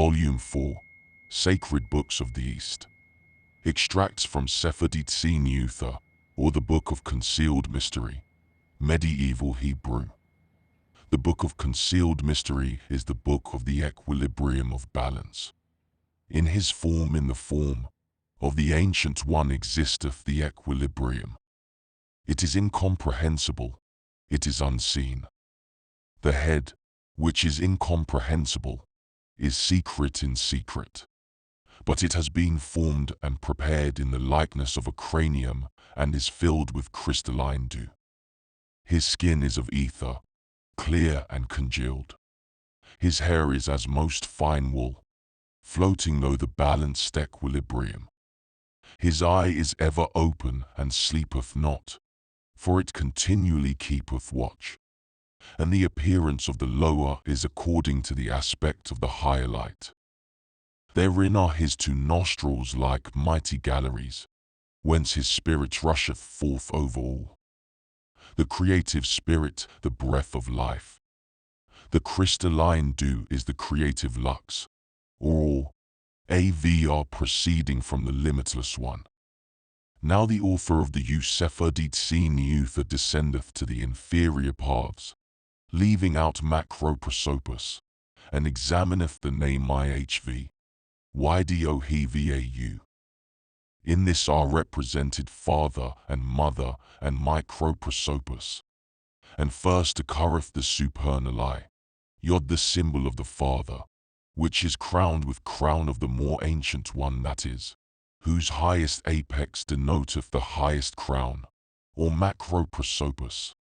Volume 4, Sacred Books of the East. Extracts from Sepher Dtzenioutha, or the Book of Concealed Mystery, Medieval Hebrew. The Book of Concealed Mystery is the book of the equilibrium of balance. In the form of the Ancient One existeth the equilibrium. It is incomprehensible, it is unseen. The head, which is incomprehensible, is secret in secret. But it has been formed and prepared in the likeness of a cranium and is filled with crystalline dew. His skin is of ether, clear and congealed. His hair is as most fine wool, floating through the balanced equilibrium. His eye is ever open and sleepeth not, for it continually keepeth watch. And the appearance of the lower is according to the aspect of the higher light. Therein are his two nostrils like mighty galleries, whence his spirit rusheth forth over all. The creative spirit, the breath of life. The crystalline dew is the creative lux, or AVR proceeding from the Limitless One. Now the author of the Sepher Dtzenioutha descendeth to the inferior paths, leaving out macroprosopus, and examineth the name IHV, YDOHVAU. In this are represented father and mother and microprosopus. And first occurreth the supernal eye, Yod the symbol of the father, which is crowned with crown of the more ancient one, that is, whose highest apex denoteth the highest crown, or macroprosopus.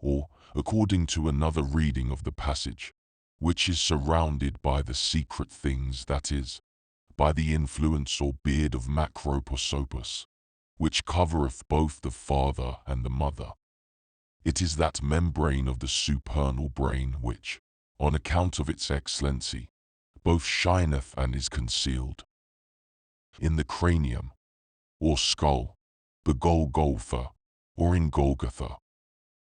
Or, according to another reading of the passage, which is surrounded by the secret things, that is, by the influence or beard of macroprosopus, which covereth both the father and the mother. It is that membrane of the supernal brain which, on account of its excellency, both shineth and is concealed. In the cranium, or skull, the Golgotha, or in Golgotha.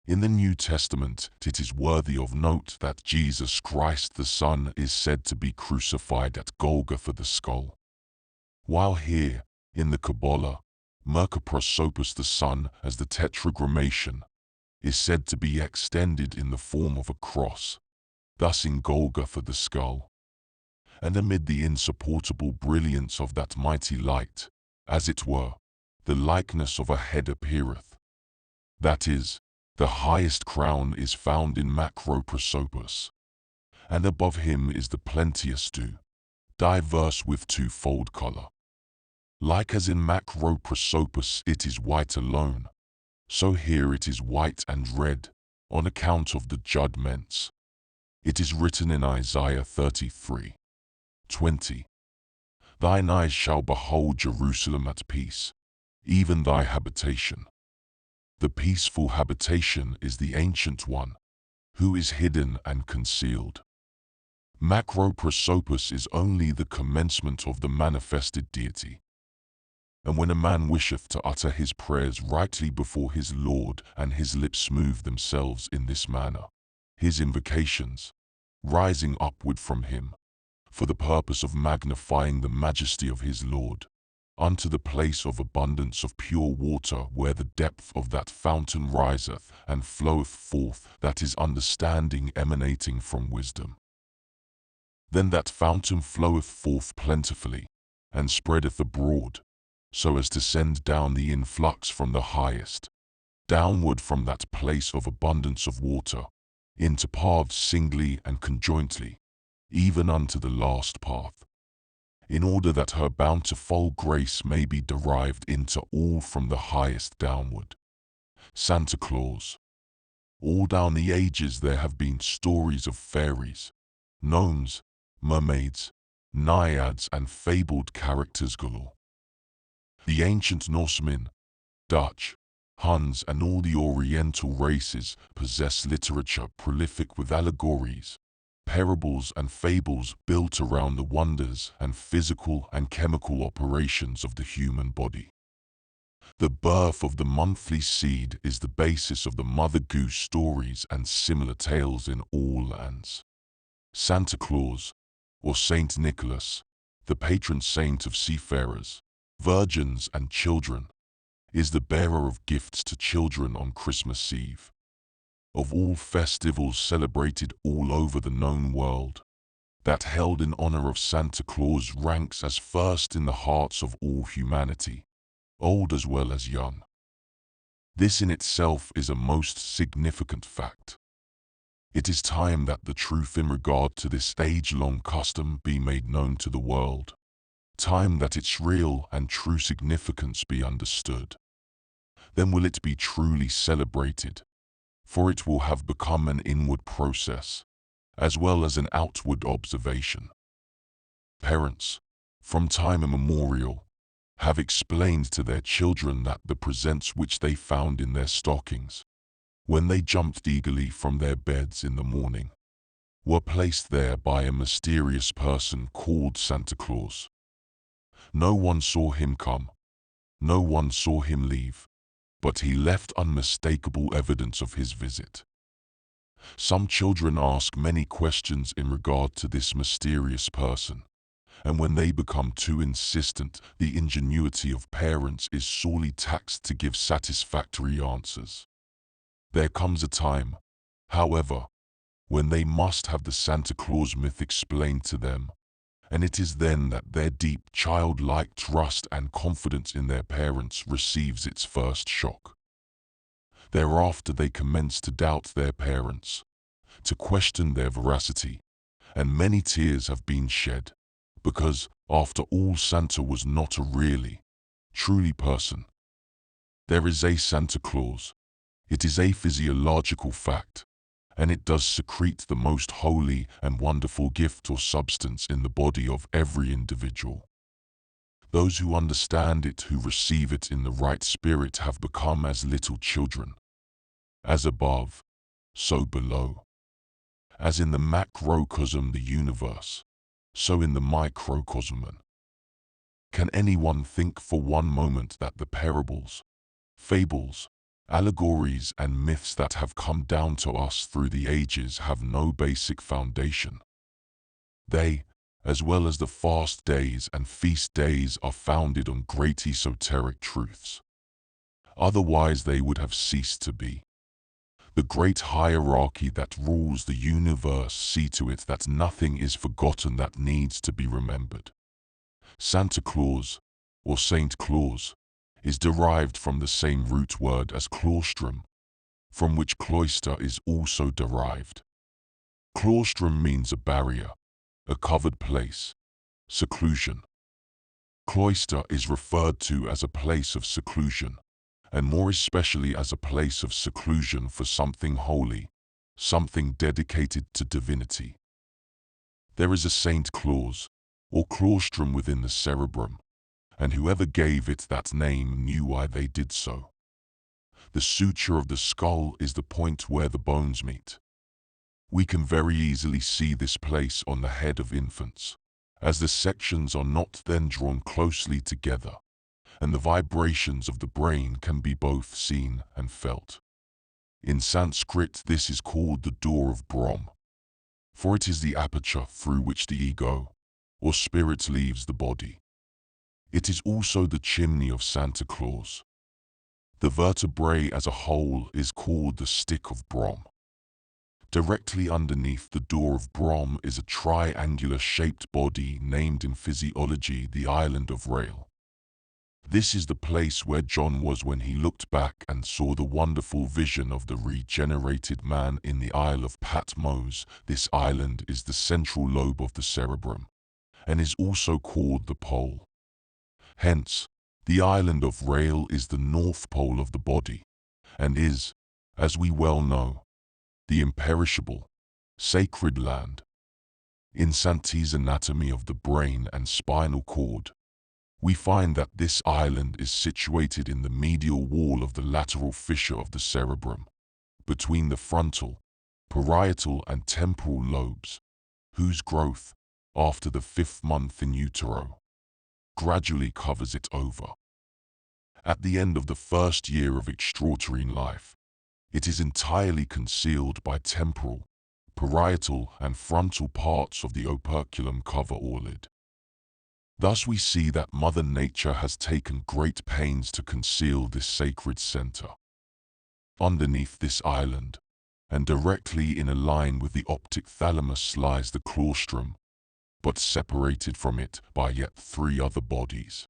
In the New Testament, it is worthy of note that Jesus Christ the Son is said to be crucified at Golgotha the skull. While here, in the Kabbalah, Merkaprosopus the Son, as the tetragrammation, is said to be extended in the form of a cross, thus in Golgotha the skull. And amid the insupportable brilliance of that mighty light, as it were, the likeness of a head appeareth. That is, the highest crown is found in macroprosopus, and above him is the plenteous dew, diverse with twofold color. Like as in macroprosopus it is white alone, so here it is white and red, on account of the judgments. It is written in Isaiah 33:20. Thine eyes shall behold Jerusalem at peace, even thy habitation. The peaceful habitation is the Ancient One, who is hidden and concealed. Macroprosopus is only the commencement of the manifested deity. And when a man wisheth to utter his prayers rightly before his Lord, and his lips move themselves in this manner, his invocations, rising upward from him, for the purpose of magnifying the majesty of his Lord, unto the place of abundance of pure water, where the depth of that fountain riseth and floweth forth, that is understanding emanating from wisdom. Then that fountain floweth forth plentifully, and spreadeth abroad, so as to send down the influx from the highest, downward from that place of abundance of water, into paths singly and conjointly, even unto the last path, in order that her bountiful grace may be derived into all from the highest downward. Santa Claus. All down the ages there have been stories of fairies, gnomes, mermaids, naiads and fabled characters galore. The ancient Norsemen, Dutch, Huns and all the Oriental races possess literature prolific with allegories, parables and fables built around the wonders and physical and chemical operations of the human body. The birth of the monthly seed is the basis of the Mother Goose stories and similar tales in all lands. Santa Claus, or Saint Nicholas, the patron saint of seafarers, virgins and children, is the bearer of gifts to children on Christmas Eve. Of all festivals celebrated all over the known world, that held in honor of Santa Claus ranks as first in the hearts of all humanity, old as well as young. This in itself is a most significant fact. It is time that the truth in regard to this age-long custom be made known to the world. Time that its real and true significance be understood. Then will it be truly celebrated, for it will have become an inward process, as well as an outward observation. Parents, from time immemorial, have explained to their children that the presents which they found in their stockings, when they jumped eagerly from their beds in the morning, were placed there by a mysterious person called Santa Claus. No one saw him come, no one saw him leave, but he left unmistakable evidence of his visit. Some children ask many questions in regard to this mysterious person, and when they become too insistent, the ingenuity of parents is sorely taxed to give satisfactory answers. There comes a time, however, when they must have the Santa Claus myth explained to them, and it is then that their deep childlike trust and confidence in their parents receives its first shock. Thereafter they commence to doubt their parents, to question their veracity, and many tears have been shed, because, after all, Santa was not a really, truly person. There is a Santa Claus. It is a physiological fact, and it does secrete the most holy and wonderful gift or substance in the body of every individual. Those who understand it, who receive it in the right spirit, have become as little children. As above, so below. As in the macrocosm the universe, so in the microcosm man. Can anyone think for one moment that the parables, fables, allegories and myths that have come down to us through the ages have no basic foundation? They, as well as the fast days and feast days, are founded on great esoteric truths. Otherwise they would have ceased to be. The great hierarchy that rules the universe see to it that nothing is forgotten that needs to be remembered. Santa Claus, or Saint Claus, is derived from the same root word as claustrum, from which cloister is also derived. Claustrum means a barrier, a covered place, seclusion. Cloister is referred to as a place of seclusion, and more especially as a place of seclusion for something holy, something dedicated to divinity. There is a Saint Claus, or claustrum, within the cerebrum, and whoever gave it that name knew why they did so. The suture of the skull is the point where the bones meet. We can very easily see this place on the head of infants, as the sections are not then drawn closely together, and the vibrations of the brain can be both seen and felt. In Sanskrit this is called the door of Brahm, for it is the aperture through which the ego, or spirit, leaves the body. It is also the chimney of Santa Claus. The vertebrae as a whole is called the stick of Brahm. Directly underneath the door of Brahm is a triangular-shaped body named in physiology the island of Rael. This is the place where John was when he looked back and saw the wonderful vision of the regenerated man in the Isle of Patmos. This island is the central lobe of the cerebrum, and is also called the pole. Hence, the island of Rael is the north pole of the body, and is, as we well know, the imperishable, sacred land. In Santi's anatomy of the brain and spinal cord, we find that this island is situated in the medial wall of the lateral fissure of the cerebrum, between the frontal, parietal and temporal lobes, whose growth, after the 5th month in utero, gradually covers it over. At the end of the first year of extrauterine life, it is entirely concealed by temporal, parietal and frontal parts of the operculum cover eyelid. Thus we see that Mother Nature has taken great pains to conceal this sacred center. Underneath this island, and directly in a line with the optic thalamus, lies the claustrum, but separated from it by yet 3 other bodies.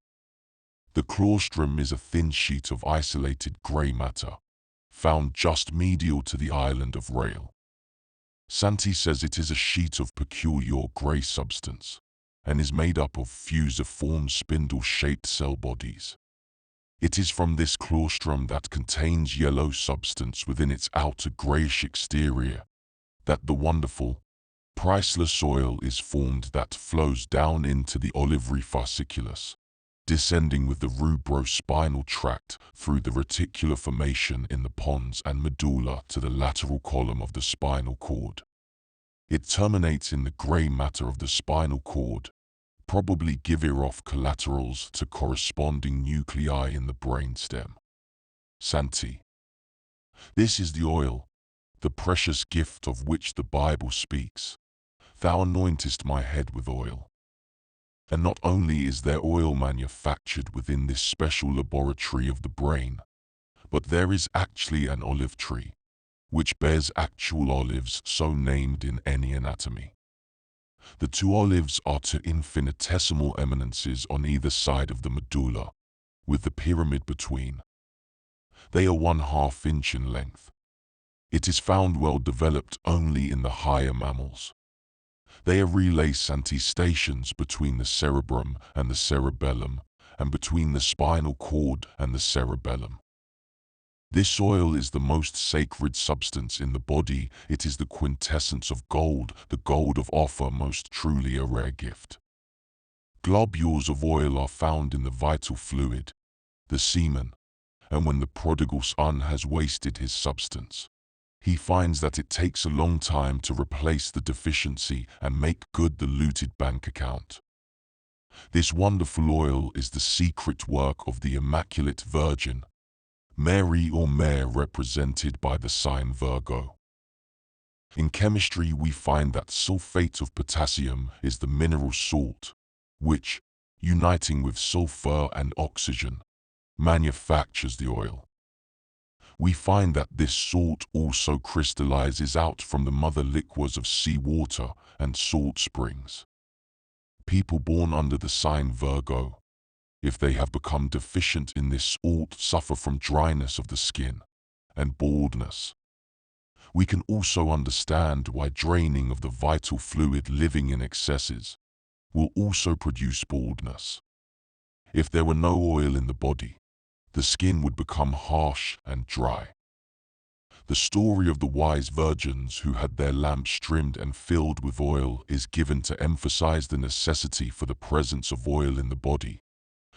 The claustrum is a thin sheet of isolated grey matter, found just medial to the island of Rail. Santi says it is a sheet of peculiar grey substance, and is made up of fusiform spindle-shaped cell bodies. It is from this claustrum that contains yellow substance within its outer greyish exterior that the wonderful, priceless oil is formed that flows down into the olivary fasciculus, descending with the rubrospinal tract through the reticular formation in the pons and medulla to the lateral column of the spinal cord. It terminates in the grey matter of the spinal cord, probably giving off collaterals to corresponding nuclei in the brainstem. Santi. This is the oil, the precious gift of which the Bible speaks. Thou anointest my head with oil. And not only is there oil manufactured within this special laboratory of the brain, but there is actually an olive tree, which bears actual olives so named in any anatomy. The 2 olives are 2 infinitesimal eminences on either side of the medulla, with the pyramid between. They are 1/2 inch in length. It is found well developed only in the higher mammals. They are relay Santi stations between the cerebrum and the cerebellum, and between the spinal cord and the cerebellum. This oil is the most sacred substance in the body. It is the quintessence of gold, the gold of offer, most truly a rare gift. Globules of oil are found in the vital fluid, the semen, and when the prodigal son has wasted his substance, he finds that it takes a long time to replace the deficiency and make good the looted bank account. This wonderful oil is the secret work of the Immaculate Virgin, Mary or Mare, represented by the sign Virgo. In chemistry we find that sulfate of potassium is the mineral salt, which, uniting with sulfur and oxygen, manufactures the oil. We find that this salt also crystallizes out from the mother liquors of seawater and salt springs. People born under the sign Virgo, if they have become deficient in this salt, suffer from dryness of the skin and baldness. We can also understand why draining of the vital fluid, living in excesses, will also produce baldness. If there were no oil in the body, the skin would become harsh and dry. The story of the wise virgins who had their lamps trimmed and filled with oil is given to emphasize the necessity for the presence of oil in the body,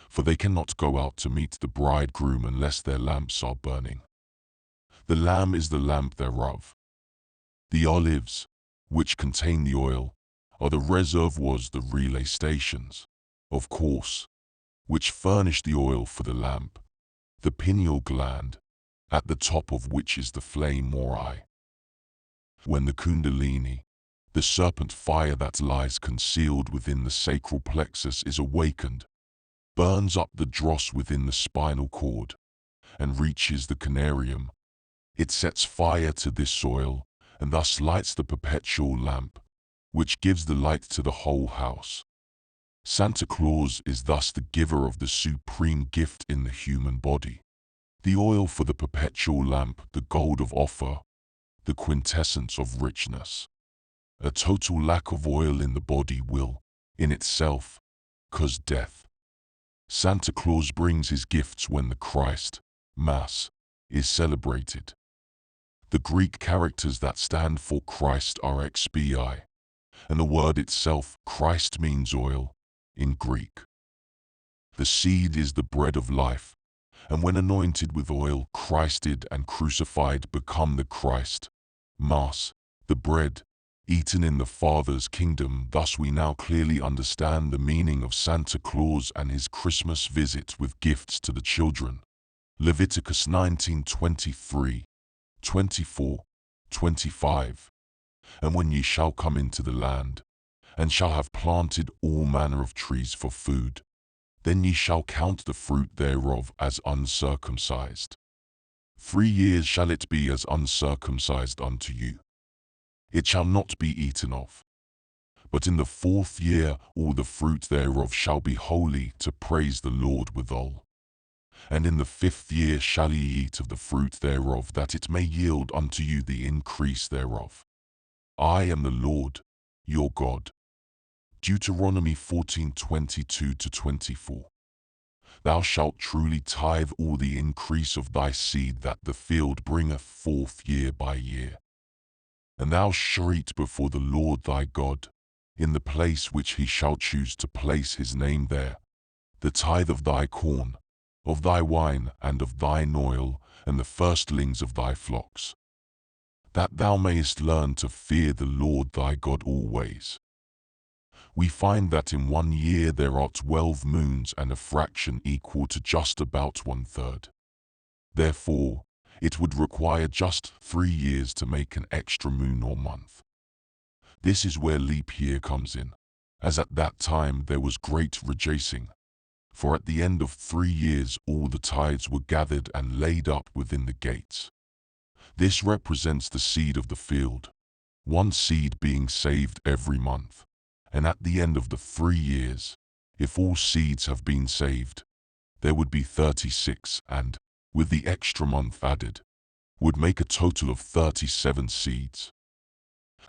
for they cannot go out to meet the bridegroom unless their lamps are burning. The Lamb is the lamp thereof. The olives, which contain the oil, are the reservoirs, the relay stations, of course, which furnish the oil for the lamp, the pineal gland, at the top of which is the flame or eye. When the kundalini, the serpent fire that lies concealed within the sacral plexus, is awakened, burns up the dross within the spinal cord, and reaches the canarium, it sets fire to this oil, and thus lights the perpetual lamp, which gives the light to the whole house. Santa Claus is thus the giver of the supreme gift in the human body, the oil for the perpetual lamp, the gold of offer, the quintessence of richness. A total lack of oil in the body will, in itself, cause death. Santa Claus brings his gifts when the Christ, Mass, is celebrated. The Greek characters that stand for Christ are XBI, and the word itself, Christ, means oil, in Greek. The seed is the bread of life, and when anointed with oil, Christed and crucified, become the Christ, Mass, the bread, eaten in the Father's kingdom. Thus we now clearly understand the meaning of Santa Claus and his Christmas visit with gifts to the children. Leviticus 19:23, 24, 25. And when ye shall come into the land, and shall have planted all manner of trees for food, then ye shall count the fruit thereof as uncircumcised. 3 years shall it be as uncircumcised unto you. It shall not be eaten of. But in the 4th year all the fruit thereof shall be holy, to praise the Lord withal. And in the 5th year shall ye eat of the fruit thereof, that it may yield unto you the increase thereof. I am the Lord, your God. Deuteronomy 14:22-24. Thou shalt truly tithe all the increase of thy seed that the field bringeth forth year by year. And thou shalt eat before the Lord thy God, in the place which he shall choose to place his name there, the tithe of thy corn, of thy wine, and of thine oil, and the firstlings of thy flocks, that thou mayest learn to fear the Lord thy God always. We find that in 1 year there are 12 moons and a fraction equal to just about 1/3. Therefore, it would require just 3 years to make an extra moon or month. This is where leap year comes in, as at that time there was great rejoicing. For at the end of 3 years all the tithes were gathered and laid up within the gates. This represents the seed of the field, one seed being saved every month. And at the end of the 3 years, if all seeds have been saved, there would be 36, and, with the extra month added, would make a total of 37 seeds.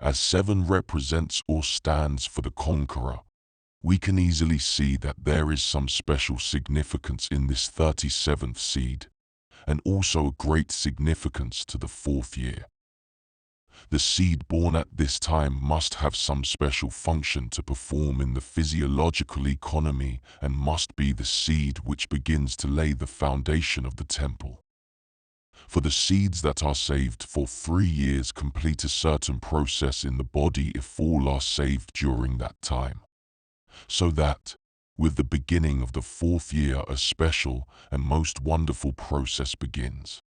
As 7 represents or stands for the conqueror, we can easily see that there is some special significance in this 37th seed, and also a great significance to the 4th year. The seed born at this time must have some special function to perform in the physiological economy, and must be the seed which begins to lay the foundation of the temple. For the seeds that are saved for 3 years complete a certain process in the body if all are saved during that time. So that, with the beginning of the 4th year, a special and most wonderful process begins.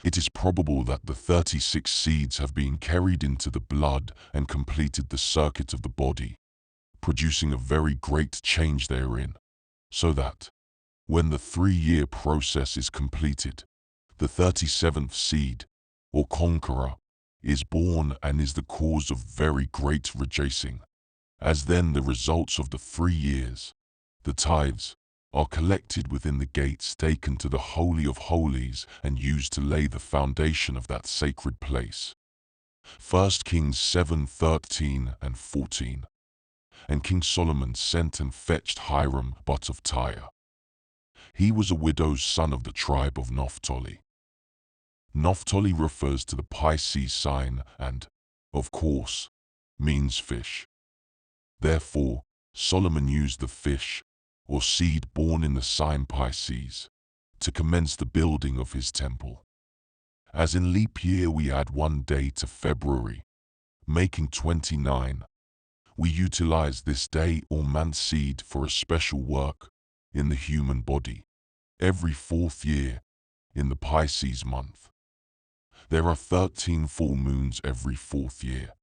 It is probable that the 36 seeds have been carried into the blood and completed the circuit of the body, producing a very great change therein, so that, when the 3-year process is completed, the 37th seed, or conqueror, is born and is the cause of very great rejoicing, as then the results of the 3 years, the tithes, are collected within the gates, taken to the Holy of Holies, and used to lay the foundation of that sacred place. 1 Kings 7:13 and 14. And King Solomon sent and fetched Hiram, but of Tyre. He was a widow's son of the tribe of Naphtali. Naphtali refers to the Pisces sign and, of course, means fish. Therefore, Solomon used the fish, or seed born in the sign Pisces, to commence the building of his temple. As in leap year we add 1 day to February, making 29, we utilize this day or month seed for a special work in the human body, every 4th year, in the Pisces month. There are 13 full moons every 4th year.